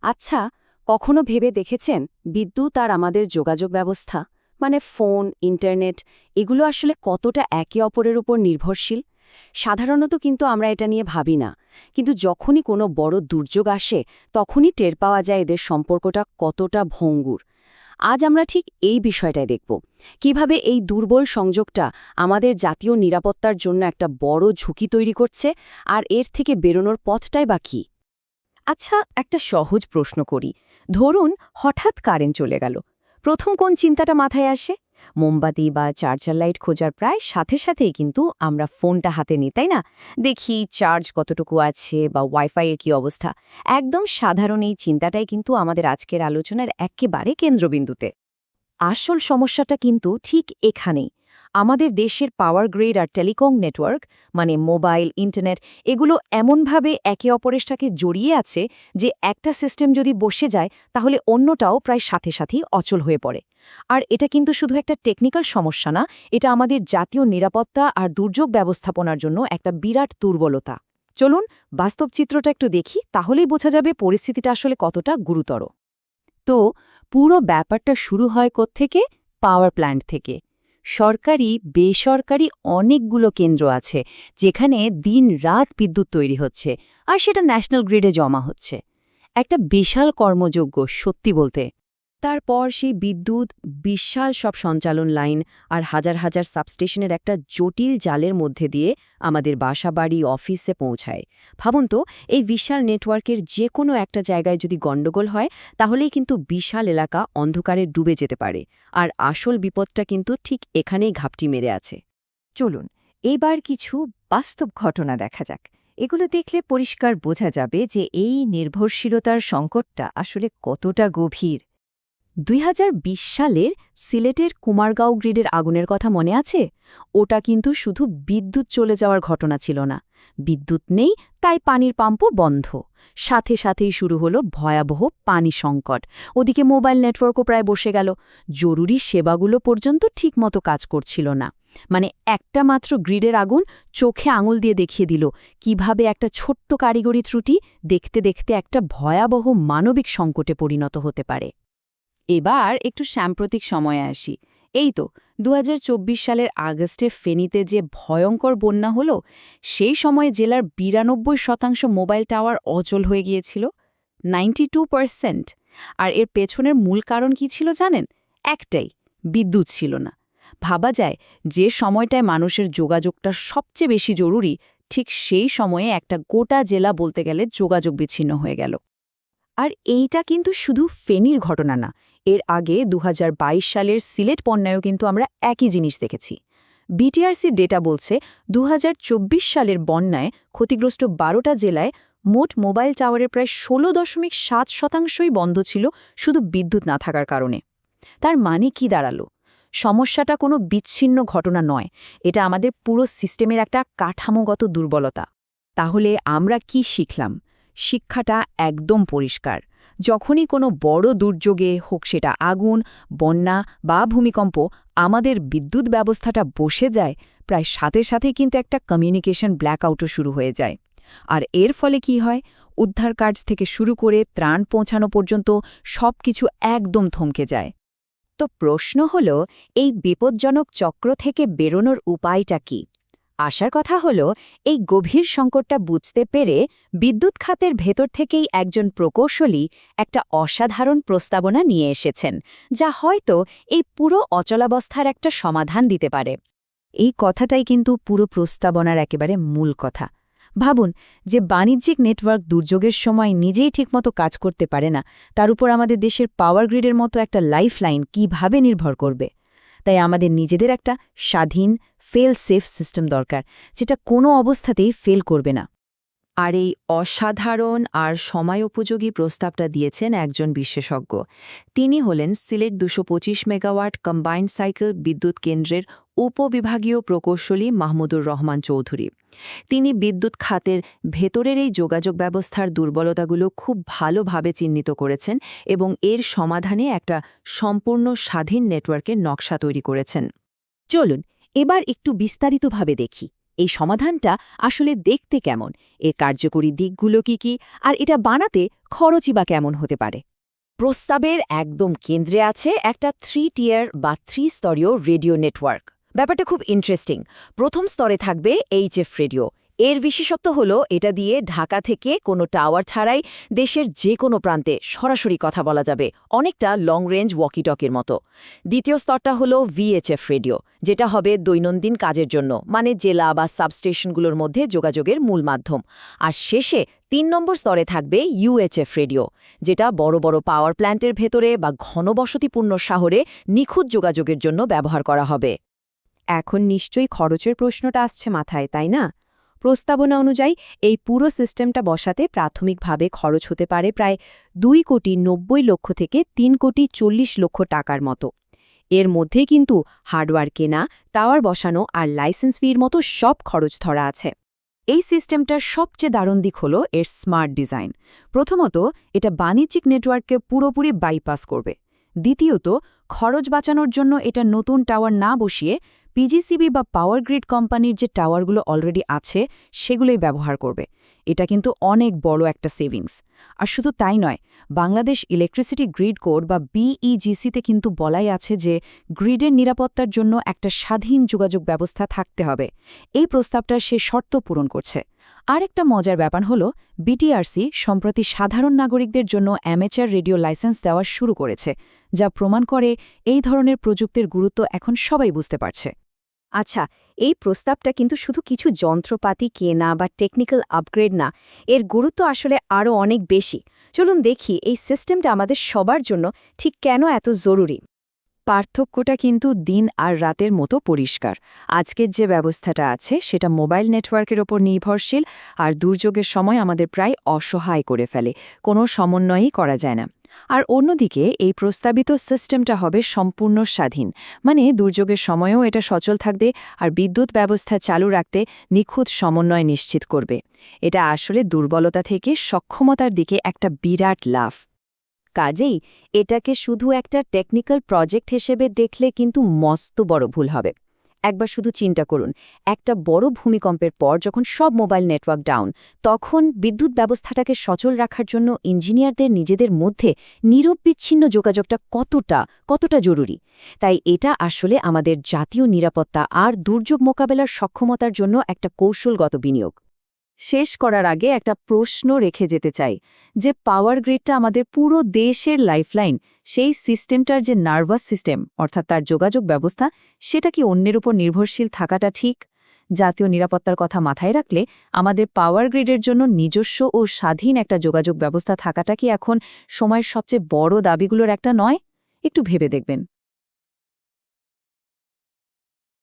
আচ্ছা, কখনো ভেবে দেখেছেন বিদ্যুৎ আর আমাদের যোগাযোগ ব্যবস্থা মানে ফোন, ইন্টারনেট এগুলো আসলে কতটা একে অপরের উপর নির্ভরশীল? সাধারণত কিন্তু আমরা এটা নিয়ে ভাবি না, কিন্তু যখনই কোনো বড় দুর্যোগ আসে তখনই টের পাওয়া যায় এদের সম্পর্কটা কতটা ভঙ্গুর। আজ আমরা ঠিক এই বিষয়টাই দেখব, কিভাবে এই দুর্বল সংযোগটা আমাদের জাতীয় নিরাপত্তার জন্য একটা বড় ঝুঁকি তৈরি করছে, আর এর থেকে বেরোনোর পথটাই বা কী। আচ্ছা, একটা সহজ প্রশ্ন করি। ধরুন হঠাৎ কারেন্ট চলে গেল। প্রথম কোন চিন্তাটা মাথায় আসে? মোমবাতি বা চার্জার লাইট খোঁজার প্রায় সাথে সাথেই কিন্তু আমরা ফোনটা হাতে নিই, তাই না? দেখি চার্জ কতটুকু আছে বা ওয়াইফাই এর কি অবস্থা। একদম সাধারণ এই চিন্তাটাই কিন্তু আমাদের আজকের আলোচনার একেবারে কেন্দ্রবিন্দুতে। আসল সমস্যাটা কিন্তু ঠিক এখানেই। আমাদের দেশের পাওয়ার গ্রিড আর টেলিকম নেটওয়ার্ক মানে মোবাইল, ইন্টারনেট এগুলো এমনভাবে একে অপরের সাথে জড়িয়ে আছে যে একটা সিস্টেম যদি বসে যায় তাহলে অন্যটাও প্রায় সাথে সাথেই অচল হয়ে পড়ে। আর এটা কিন্তু শুধু একটা টেকনিক্যাল সমস্যা না, এটা আমাদের জাতীয় নিরাপত্তা আর দুর্যোগ ব্যবস্থাপনার জন্য একটা বিরাট দুর্বলতা। চলুন বাস্তব চিত্রটা একটু দেখি, তাহলেই বোঝা যাবে পরিস্থিতিটা আসলে কতটা গুরুতর। তো পুরো ব্যাপারটা শুরু হয় কোত্থেকে? পাওয়ার প্ল্যান্ট থেকে। সরকারি, বেসরকারি অনেকগুলো কেন্দ্র আছে যেখানে দিন-রাত বিদ্যুৎ তৈরি হচ্ছে, আর সেটা ন্যাশনাল গ্রিডে জমা হচ্ছে। একটা বিশাল কর্মযোগ্য, সত্যি বলতে। তারপর সেই বিদ্যুৎ, বিশাল সব সঞ্চালন লাইন আর হাজার হাজার সাবস্টেশনের একটা জটিল জালের মধ্যে দিয়ে আমাদের বাসাবাড়ি, অফিসে পৌঁছায়। ভাবুন তো, এই বিশাল নেটওয়ার্কের যে কোনো একটা জায়গায় যদি গণ্ডগোল হয় তাহলেই কিন্তু বিশাল এলাকা অন্ধকারে ডুবে যেতে পারে। আর আসল বিপদটা কিন্তু ঠিক এখানেই ঘাপটি মেরে আছে। চলুন এবার কিছু বাস্তব ঘটনা দেখা যাক। এগুলো দেখলে পরিষ্কার বোঝা যাবে যে এই নির্ভরশীলতার সংকটটা আসলে কতটা গভীর। ২০২০ সালের সিলেটের কুমারগাঁও গ্রিডের আগুনের কথা মনে আছে? ওটা কিন্তু শুধু বিদ্যুৎ চলে যাওয়ার ঘটনা ছিল না। বিদ্যুৎ নেই, তাই পানির পাম্পও বন্ধ। সাথে সাথেই শুরু হলো ভয়াবহ পানি সংকট। ওদিকে মোবাইল নেটওয়ার্কও প্রায় বসে গেল। জরুরি সেবাগুলো পর্যন্ত ঠিকমতো কাজ করছিল না। মানে একটা মাত্র গ্রিডের আগুন চোখে আঙুল দিয়ে দেখিয়ে দিল কিভাবে একটা ছোট্ট কারিগরি ত্রুটি দেখতে দেখতে একটা ভয়াবহ মানবিক সংকটে পরিণত হতে পারে। এবার একটু সাম্প্রতিক সময়ে আসি। এই তো ২০২৪ সালের আগস্টে ফেনীতে যে ভয়ঙ্কর বন্যা হলো, সেই সময়ে জেলার ৯২% মোবাইল টাওয়ার অচল হয়ে গিয়েছিল। 92%। আর এর পেছনের মূল কারণ কি ছিল জানেন? একটাই, বিদ্যুৎ ছিল না। ভাবা যায়, যে সময়টায় মানুষের যোগাযোগটা সবচেয়ে বেশি জরুরি, ঠিক সেই সময়ে একটা গোটা জেলা বলতে গেলে যোগাযোগ বিচ্ছিন্ন হয়ে গেল। আর এইটা কিন্তু শুধু ফেনীর ঘটনা না, এর আগে ২০২২ সালের সিলেট বন্যায়ও কিন্তু আমরা একই জিনিস দেখেছি। বিটিআরসির ডেটা বলছে ২০২৪ সালের বন্যায় ক্ষতিগ্রস্ত ১২টা জেলায় মোট মোবাইল টাওয়ারের প্রায় ১৬.৭%ই বন্ধ ছিল শুধু বিদ্যুৎ না থাকার কারণে। তার মানে কি দাঁড়ালো? সমস্যাটা কোনো বিচ্ছিন্ন ঘটনা নয়, এটা আমাদের পুরো সিস্টেমের একটা কাঠামোগত দুর্বলতা। তাহলে আমরা কি শিখলাম? শিক্ষাটা একদম পরিষ্কার। যখনই কোনো বড় দুর্যোগে, হোক সেটা আগুন, বন্যা বা ভূমিকম্প, আমাদের বিদ্যুৎ ব্যবস্থাটা বসে যায়, প্রায় সাথে সাথে কিন্তু একটা কমিউনিকেশন ব্ল্যাকআউটও শুরু হয়ে যায়। আর এর ফলে কি হয়? উদ্ধার কাজ থেকে শুরু করে ত্রাণ পৌঁছানো পর্যন্ত সবকিছু একদম থমকে যায়। তো প্রশ্ন হল, এই বিপজ্জনক চক্র থেকে বেরোনোর উপায়টা কি? আশার কথা হলো, এই গভীর সংকটটা বুঝতে পেরে বিদ্যুৎ খাতের ভেতর থেকেই একজন প্রকৌশলী একটা অসাধারণ প্রস্তাবনা নিয়ে এসেছেন, যা হয়তো এই পুরো অচলাবস্থার একটা সমাধান দিতে পারে। এই কথাটাই কিন্তু পুরো প্রস্তাবনার একেবারে মূল কথা। ভাবুন, যে বাণিজ্যিক নেটওয়ার্ক দুর্যোগের সময় নিজেই ঠিকমতো কাজ করতে পারে না, তার উপর আমাদের দেশের পাওয়ার গ্রিডের মতো একটা লাইফলাইন কিভাবে নির্ভর করবে? তাই আমাদের নিজেদের একটা স্বাধীন, ফেল সেফ সিস্টেম দরকার, যেটা কোনো অবস্থাতেই ফেল করবে না। আর এই অসাধারণ আর সময়োপযোগী প্রস্তাবটা দিয়েছেন একজন বিশেষজ্ঞ। তিনি হলেন সিলেট ২২৫ মেগাওয়াট কম্বাইন্ড সাইকেল বিদ্যুৎ কেন্দ্রের উপবিভাগীয় প্রকৌশলী মাহমুদুর রহমান চৌধুরী। তিনি বিদ্যুৎ খাতের ভেতরের এই যোগাযোগ ব্যবস্থার দুর্বলতাগুলো খুব ভালোভাবে চিহ্নিত করেছেন এবং এর সমাধানে একটা সম্পূর্ণ স্বাধীন নেটওয়ার্কের নকশা তৈরি করেছেন। চলুন এবার একটু বিস্তারিতভাবে দেখি এই সমাধানটা আসলে দেখতে কেমন, এর কার্যকরী দিকগুলো কি আর এটা বানাতে খরচই বা কেমন হতে পারে? প্রস্তাবের একদম কেন্দ্রে আছে একটা 3 টিয়ার বা 3 স্তরীয় রেডিও নেটওয়ার্ক। ব্যাপারটা খুব ইন্টারেস্টিং। প্রথম স্তরে থাকবে এইচএফ রেডিও। এর বিশেষত্ব হলো এটা দিয়ে ঢাকা থেকে কোনো টাওয়ার ছাড়াই দেশের যে কোনো প্রান্তে সরাসরি কথা বলা যাবে, অনেকটা লং রেঞ্জ ওয়াকিটকের মতো। দ্বিতীয় স্তরটা হলো ভিএইচএফ রেডিও, যেটা হবে দৈনন্দিন কাজের জন্য, মানে জেলা বা সাবস্টেশনগুলোর মধ্যে যোগাযোগের মূল মাধ্যম। আর শেষে 3 নম্বর স্তরে থাকবে ইউএইচএফ রেডিও, যেটা বড় বড় পাওয়ার প্ল্যান্টের ভেতরে বা ঘনবসতিপূর্ণ শহরে নিখুঁত যোগাযোগের জন্য ব্যবহার করা হবে। এখন নিশ্চয়ই খরচের প্রশ্নটা আসছে মাথায়, তাই না? প্রস্তাবনা অনুযায়ী এই পুরো সিস্টেমটা বসাতে প্রাথমিকভাবে খরচ হতে পারে প্রায় 2,90,00,000 থেকে 3,40,00,000 টাকার মতো। এর মধ্যে কিন্তু হার্ডওয়্যার কেনা, টাওয়ার বসানো আর লাইসেন্স ফির মতো সব খরচ ধরা আছে। এই সিস্টেমটার সবচেয়ে দারুণ দিক হল এর স্মার্ট ডিজাইন। প্রথমত, এটা বাণিজ্যিক নেটওয়ার্ককে পুরোপুরি বাইপাস করবে। দ্বিতীয়ত, খরচ বাঁচানোর জন্য এটা নতুন টাওয়ার না বসিয়ে পিজিসিবি বা পাওয়ার গ্রিড কোম্পানির যে টাওয়ারগুলো অলরেডি আছে সেগুলোই ব্যবহার করবে। এটা কিন্তু অনেক বড় একটা সেভিংস। আর শুধু তাই নয়, বাংলাদেশ ইলেকট্রিসিটি গ্রিড কোড বা বিইজিসিতে কিন্তু বলাই আছে যে গ্রিডের নিরাপত্তার জন্য একটা স্বাধীন যোগাযোগ ব্যবস্থা থাকতে হবে। এই প্রস্তাবটার সে শর্ত পূরণ করছে। আর একটা মজার ব্যাপার হলো, বিটিআরসি সম্প্রতি সাধারণ নাগরিকদের জন্য অ্যামেচার রেডিও লাইসেন্স দেওয়া শুরু করেছে, যা প্রমাণ করে এই ধরনের প্রযুক্তির গুরুত্ব এখন সবাই বুঝতে পারছে। আচ্ছা, এই প্রস্তাবটা কিন্তু শুধু কিছু যন্ত্রপাতি কেনা বা টেকনিক্যাল আপগ্রেড না, এর গুরুত্ব আসলে আরও অনেক বেশি। চলুন দেখি এই সিস্টেমটা আমাদের সবার জন্য ঠিক কেন এত জরুরি। পার্থক্যটা কিন্তু দিন আর রাতের মতো পরিষ্কার। আজকের যে ব্যবস্থাটা আছে সেটা মোবাইল নেটওয়ার্কের ওপর নির্ভরশীল, আর দুর্যোগের সময় আমাদের প্রায় অসহায় করে ফেলে, কোনো সমন্বয়ই করা যায় না। আর অন্যদিকে এই প্রস্তাবিত সিস্টেমটা হবে সম্পূর্ণ স্বাধীন, মানে দুর্যোগের সময়ও এটা সচল থাকবে আর বিদ্যুৎ ব্যবস্থা চালু রাখতে নিখুঁত সমন্বয় নিশ্চিত করবে। এটা আসলে দুর্বলতা থেকে সক্ষমতার দিকে একটা বিরাট লাফ। কাজেই এটাকে শুধু একটা টেকনিক্যাল প্রজেক্ট হিসেবে দেখলে কিন্তু মস্ত বড় ভুল হবে। একবার শুধু চিন্তা করুন, একটা বড় ভূমিকম্পের পর যখন সব মোবাইল নেটওয়ার্ক ডাউন, তখন বিদ্যুৎ ব্যবস্থাটাকে সচল রাখার জন্য ইঞ্জিনিয়ারদের নিজেদের মধ্যে নিরবিচ্ছিন্ন যোগাযোগটা কতটা জরুরি। তাই এটা আসলে আমাদের জাতীয় নিরাপত্তা আর দুর্যোগ মোকাবেলার সক্ষমতার জন্য একটা কৌশলগত বিনিয়োগ। শেষ করার আগে একটা প্রশ্ন রেখে যেতে চাই, যে পাওয়ার গ্রিডটা আমাদের পুরো দেশের লাইফলাইন, সেই সিস্টেমটার যে নার্ভাস সিস্টেম অর্থাৎ তার যোগাযোগ ব্যবস্থা, সেটা কি অন্যের উপর নির্ভরশীল থাকাটা ঠিক? জাতীয় নিরাপত্তার কথা মাথায় রাখলে আমাদের পাওয়ার গ্রিডের জন্য নিজস্ব ও স্বাধীন একটা যোগাযোগ ব্যবস্থা থাকাটা কি এখন সময়ের সবচেয়ে বড় দাবিগুলোর একটা নয়? একটু ভেবে দেখবেন।